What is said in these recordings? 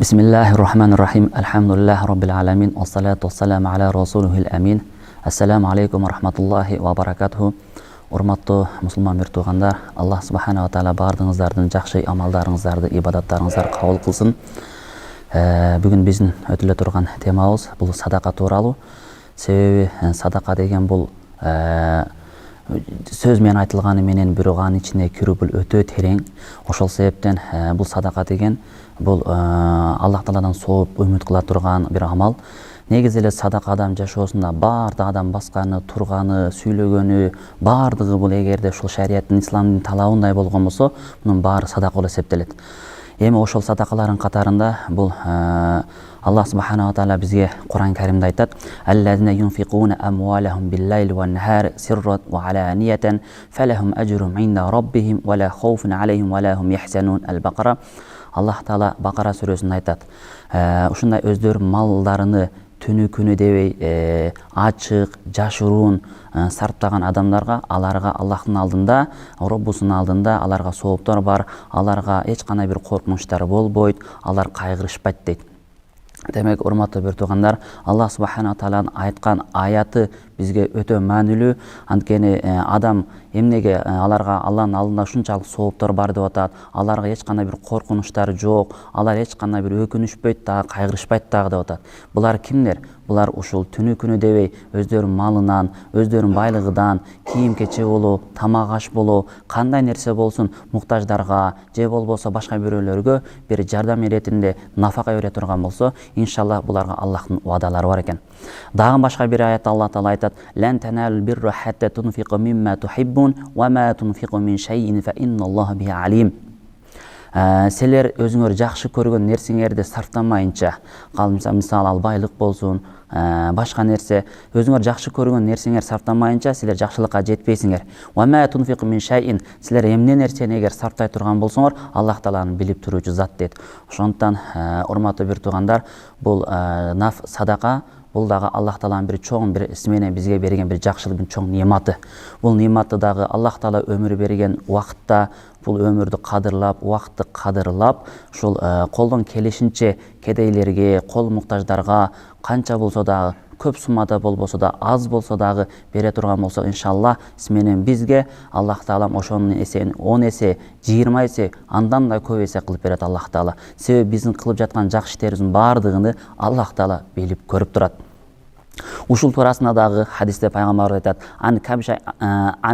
Bismillahirrahmanirrahim. Elhamdülillahi Rabbil alamin. Wassalatu wassalamu ala rasulihil amin. Assalamu alaikum wa rahmatullahi wa barakatuhu. Урматтуу мусулман бир туугандар, Аллах субханала таала бардыгыңыздардын жакшы амалдарыңыздарды, ибадаттарыңыздарды кабыл кылсын. Бүгүн биздин өтүлө турган темабыз бул садака тууралуу. Себеби садака деген бул сөз менен айтылганы менен бирок анын ичине кирүү бул өтө терең. Ошол себептен бул садака деген бул Аллах Тааладан сооп үмүт кыла турган бир амал. Негизи эле садака адам жашоосунда баардык адам басканы, турганы, сүйлөгөнү, баардыгы бул эгерде ушул шариаттын, исламдын талабындай болгон болсо, мунун баары садака болуп эсептелет. Эми ошол садакалардын катарында бул Аллах субханала таала бизге Кур'ан Каримде айтат: "Аллазина юнфикуна амвалахум биллайли ван нахари сирран ва аланиятан фалахум ажрухум инда раббихим ва ла хауфун алейхим ва ла хум яхзанун". Ал-Бакара. Аллах таала Бакара сүрөсүндө айтат: ушундай өздөрүнүн малдарыны түнү күнү дебей ачык, жашыруун сарптаган адамдарга, аларга Аллахтын алдында, Роббусунун алдында аларга сооптор бар, аларга эч кандай бир коркунучтар болбойт, алар кайгырышпайт дейт. Демек, урматтуу бир туугандар, Аллах субханала тааланын айткан аяты бизге өтө маанилүү. Анткени адам эмнеге аларга Алланын алдында ушунчалык сооптор бар деп атат, аларга эч кандай бир коркунучтар жок, алар эч кандай бир өкүнүшпөйт дагы, кайгырышпайт дагы деп атат. Булар кимдер? Булар ушул түнү күнү дебей өздөрүнүн малынан, өздөрүнүн байлыгынан, кийим кече болуу, тамак аш болуу, кандай нерсе болсун муктаждарга же болбосо башка бирөөлөргө бир жардам иретинде нафака бере турган болсо, иншаллах буларга Аллахтын вадалары бар экен. Дагы башка бир аятта Аллах таала айтат: "Лан таналул бирра хатта тунфиqu мимма тухиббун ва ма тунфиqu мин шайин фа инналлаха бихи алим". Силер өзүңөр жакшы көргөн нерсеңерди сарфтамайынча, мисалы ал байлык болсун, башка нерсе, өзүңөр жакшы көргөн нерсеңер сарфтамайынча силер жакшылыкка жетпейсиңер. Ва ма тунфиqu мин шайин, силер эмне нерсени эгер сарфтай турган болсоңор, Аллах тааланын билип туруучу зат дейт. Ошондуктан урматтуу бир туугандар, бул наф садака бул дагы Аллах тааланын бир чоң бир исменен бизге берген бир жакшылыктын чоң нематы. Бул нематты дагы Аллах таала өмүр берген убакытта бул өмүрдү кадырлап, убакытты кадырлап, ушул колдон келишинче кедейлерге, кол муктаждарга канча болсо дагы, көп суммада болбосо да, аз болсо дагы бере турган болсо, иншаллах менен бизге Аллах таалам ошонун эсен 10 эсе, 20 эсе, андан да көп эсе кылып берет Аллах таала. Себеби биздин кылып жаткан жакшы иштерибиздин баардыгын Аллах таала билип көрүп турат. Ушул туурасында дагы хадисте пайгамбар айтат: "Ан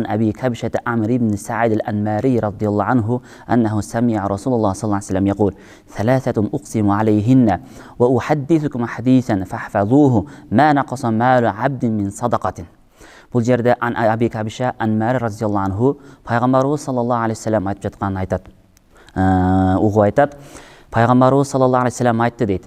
Аби Кабшата Амр ибн Саид ал-Анмари радияллаху анху аннаху сами'a Расулуллах саллаллаху алейхи ва саллям якул: "Саласатун уqsimu алейхинна ва ухаддисукум хадисан фахфазуху ма нақаса малу абдин мин садақатин". Бул жерде Ан Аби Кабша Анмари радияллаху анху пайгамбарыбыз саллаллаху алейхи ва саллям айтып жатканын айтат. Угуп айтат: "Пайгамбарыбыз саллаллаху алейхи ва саллям айтты" дейт.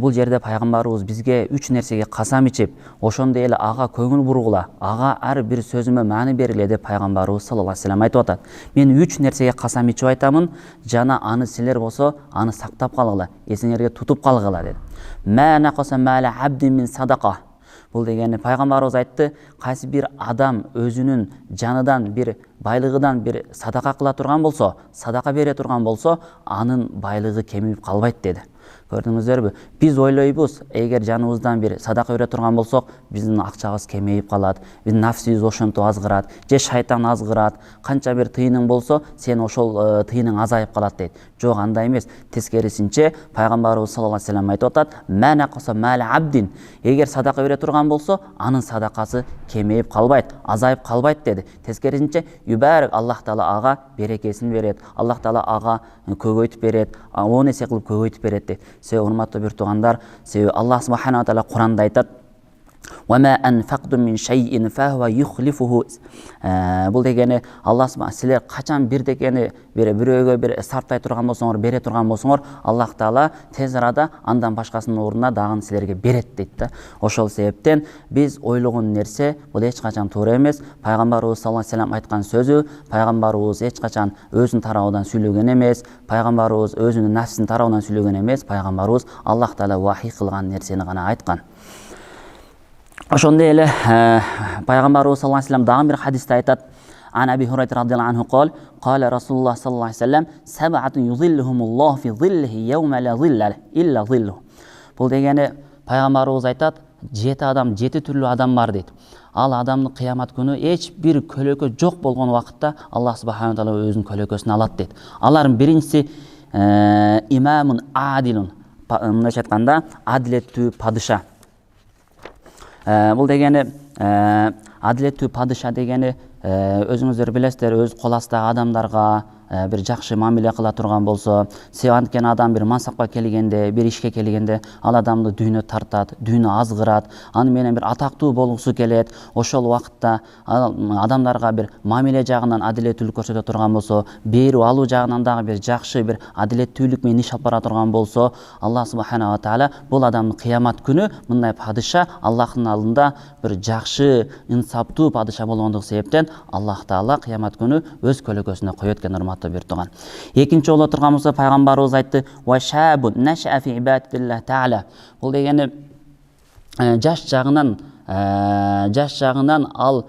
Бул жерде пайгамбарыбыз бизге 3 нерсеге касам ичип, ошондой эле ага көңүл бургула, ага ар бир сөзүмө маани бергиле деп пайгамбарыбыз саллаллаху алейхи ва саллям айтып атат. Мен 3 нерсеге касам ичип айтамын, жана аны силер болсо аны сактап калгыла, эсиңерге тутуп калгыла деп. Ма нақаса мала абдин мин садака. Бул дегени пайгамбарыбыз айтты, кайсы бир адам өзүнүн жаныдан, бир байлыгыдан бир садака кыла турган болсо, садака бере турган болсо, анын байлыгы кемип калбайт деди. Көрдүңүздөрбү? Биз ойлойбуз, эгер жаныбыздан бир садака бере турган болсок, биздин акчабыз кемейип калат, биздин нафсибиз ошентип азгырат, же шайтан азгырат, канча бир тыйының болсо, сен ошол тыйның азайып калат дейт. Жок, андай эмес. Тескерисинче, пайгамбарыбыз саллаллаху алейхи ва саллям айтып атат: "Ма нақаса мала абдин". Эгер садака бере турган болсо, анын садакасы кемейип калбайт, азайып калбайт деди. Тескерисинче, юбарик, Аллах таала ага берекесин берет, Аллах таала ага көбөйтүп берет, 10 эсе кылып көбөйтүп берет дейт. Себеби урматтуу бир туугандар, себеби Аллах субханала таала Кур'анда айтат: "Ва ма анфaqtum мин шайин фахуа юхлифуху". Бул дегени Аллах силер качан бирдекени бирөөгө бир сарфтай турган болсоңор, бере турган болсоңор, Аллах таала тез арада андан башкасынын ордуна дагы силерге берет дейт да. Ошол себептен биз ойлогон нерсе бул эч качан туура эмес. Пайгамбарыбыз саллаллаху алейхи ва саллям айткан сөзү, пайгамбарыбыз эч качан өзүнүн тарабынан сүйлөгөн эмес, пайгамбарыбыз өзүнүн нафсинин тарабынан сүйлөгөн эмес, пайгамбарыбыз Аллах таала вахий кылган нерсени гана айткан. Ошондой эле пайгамбарыбыз саллаллаху алейхи ва саллям дагы бир хадисте айтат: An Abi Hurayra radhiyallahu anhu قال قال رسول الله صلى الله عليه وسلم سبعة يظلهم الله في ظله يوم لا ظل إلا ظله. Бұл дегені пайғамбарымыз айтады, 7 түрлі адам бар дейді. Ал адамны қиямат күні ешбір көлөкө жоқ болған уақытта Аллах субхана тағала өзінің көлөкөсін алады дейді. Алардың біріншісі имамун адилун, мындайша айтқанда адилеттүү падыша. Бұл дегені адилеттүү падыша дегені өзіңіздер білесіздер, өз қол астағы адамдарға bir жақсы мамиле қыла тұрған болса, севанткен адам бір мансапқа келгенде, бір ішке келгенде, ал адамды дүйні тартады, дүйні азғырады, менен бір атақты болғысы келеді. Ошол уақытта адамдарға бір мамиле жағынан адилеттүүлік көрсөтө тұрған болса, беру алу жағынан дағы бір жақсы бір адилеттүүлік менен иш алып бара тұрған болса, Аллах субханала тағала бұл адамды қиямат күні мындай падыша Аллахтың алдында бір жақсы инсаптуу падыша болгондугу себептен Аллах тағала қиямат күні өз көлөкөсүнө коет экен урматтуу биртуган. Экинчи боло турган болсо пайгамбарыбыз айтты: "Ва шабун наша фи ибадатиллах таала." Бул дегени жаш жагынан ал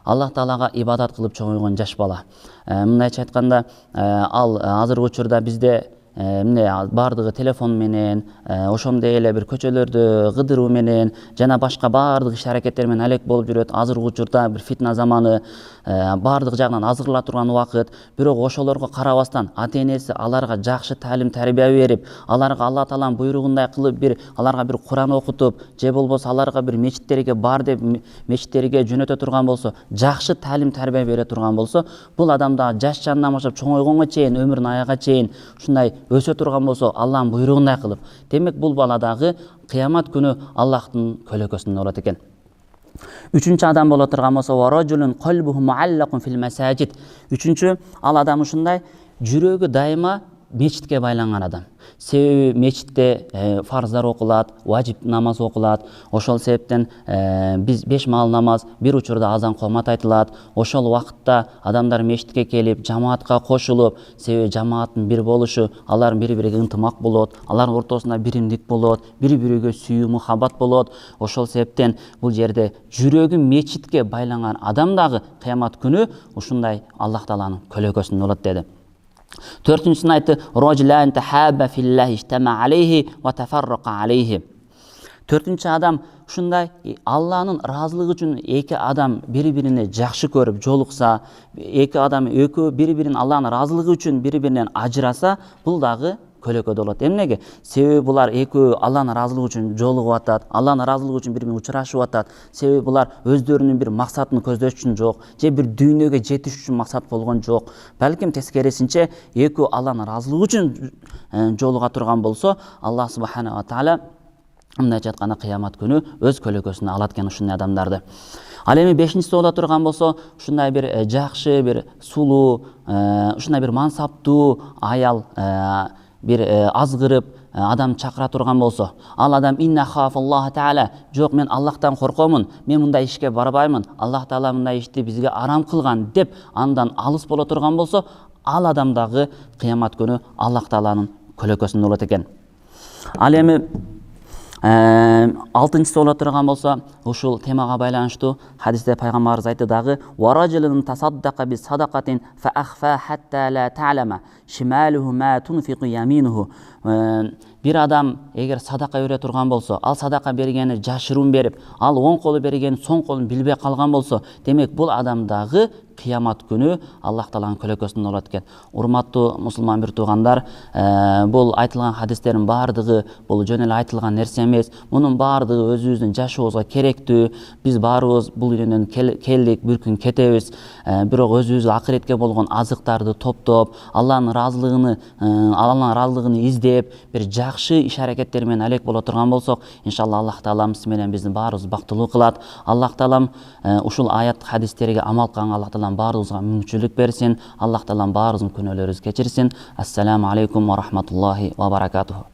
Аллах Таалага ибадат кылып чоңойгон жаш бала. Мындайча айтканда, ал азыркы учурда бизде бардығы телефон менен, ошондой эле бир көчөлөрдү кыдыруу менен жана башка бардык иш аракеттер менен алек болуп жүрөт. Азыркы учурда бир фитна заманы, бардык жагынан азгырыла турган убакыт. Бирок ошолорго карабастан ата-энеси аларга жакшы таалим тарбия берип, аларга Алла Тааланын буйругундай кылып аларга бир Куран окутуп, же болбосо аларга бир мечиттерге бар деп мечиттерге жөнөтө турган болсо, жакшы таалим тарбия бере турган болсо, бул адамда жаш жанынан баштап чоңойгонго чейин, өмүрүнүн аяга чейин ушундай өсө турган болсо, Аллахтын буйругундай кылып, демек бул баладагы кыямат күнү Аллахтын көлөкөсүндө болот экен. Үчүнчү адам боло турган болсо, варажулун калбуху муаллакун фил масажид. Үчүнчү, ал адам ушундай жүрөгү дайыма мечитке байланган адам. Себеби мечитте фарздар окулат, важип намаз окулат. Ошол себептен биз 5 маал намаз, бир учурда азан комат айтылат. Ошол убакытта адамдар мечитке келип, жамаатка кошулуп, себеби жамааттын бир болушу, алардын бири-бириге ынтымак болот, алардын ортосунда биримдик болот, бири-бириге сүйүү, мухаббат болот. Ошол себептен бул жерде жүрөгү мечитке байланган адам дагы кыямат күнү ушундай Аллах Тааланын көлөкөсүндө болот деди. Төртүнчүсүн айтты: "Раджулан тахаба филлахи иштама алейхи ва тафаррака алейхи." Төртүнчү адам ушундай Алланын ыраазылыгы үчүн эки адам бири-бирине жакшы көрүп жолукса, эки адам бири-бирин Алланын ыраазылыгы үчүн бири-биринен ажыраса, бул дагы көлөкөдө болот. Эмнеге? Себеби булар экөө Алланын ыраазылыгы үчүн жолугуп атат, Алланын ыраазылыгы үчүн бири-бирине учурашып атат. Себеби булар өздөрүнүн бир максатын көздөш үчүн жок, же бир дүйнөгө жетиш үчүн максат болгон жок. Балким тескерисинче экөө Алланын ыраазылыгы үчүн жолуга турган болсо, Аллах субхана ва таала мындайча айтканда кыямат күнү өз көлөкөсүнө алат экен ушундай адамдарды. Ал эми бешинчиси боло турган болсо, ушундай бир жакшы, бир сулуу, ушундай бир мансаптуу аял bir azgırıp adam çakıra turgan bolsa, al adam inna khafallahu taala, jok men Allah'tan korkomun, men mындай işke barbayмын, Allah Taala mындай işti bizge aram kılgan dep andan alыс bola turgan bolsa, al adamdagı kıyamat günü Allah Taala'nın kölökösүндө болот экен. Ал эми алтынчысы боло турган болсо, ушул темага байланыштуу хадисте пайгамбарыбыз айтты дагы: "Варажулун тасаддака би садакатин фа ахфа хатта ла та'лама шималуху ма тунфиqu yaminuhu." Bir adam эгер садака бере турган болсо, ал садака бергени жашыруун берип, ал оң колу бергени соң колун билбей калган болсо, демек бул адамдагы кыямат күнү Аллах Тааланын көлөкөсүндө болот экен. Урматтуу мусулман бир туугандар, бул айтылган хадистердин баардыгы бул жөн эле айтылган нерсе эмес. Мунун баардыгы өзүбүздүн жашообузга керектүү. Биз баарыбыз бул дүйнөдөн келдик, бир күн кетебиз. Бирок өзүбүз акыретке болгон азыктарды топтоп, Алланын ыраазылыгын издеп, бир жакшы иш аракеттер менен алек боло турган болсок, иншалла Аллах Таалам менен биздин баарыбызды бактылуу кылат. Аллах Таалам ушул аят хадистерге амал кылган Аллах Таалам баарыбызга мүмкүнчүлүк берсин. Аллах Таалам баарыбыздын күнөөлөрүбүздү кечирсин. Ассаламу алейкум ва рахматуллахи ва баракатуху.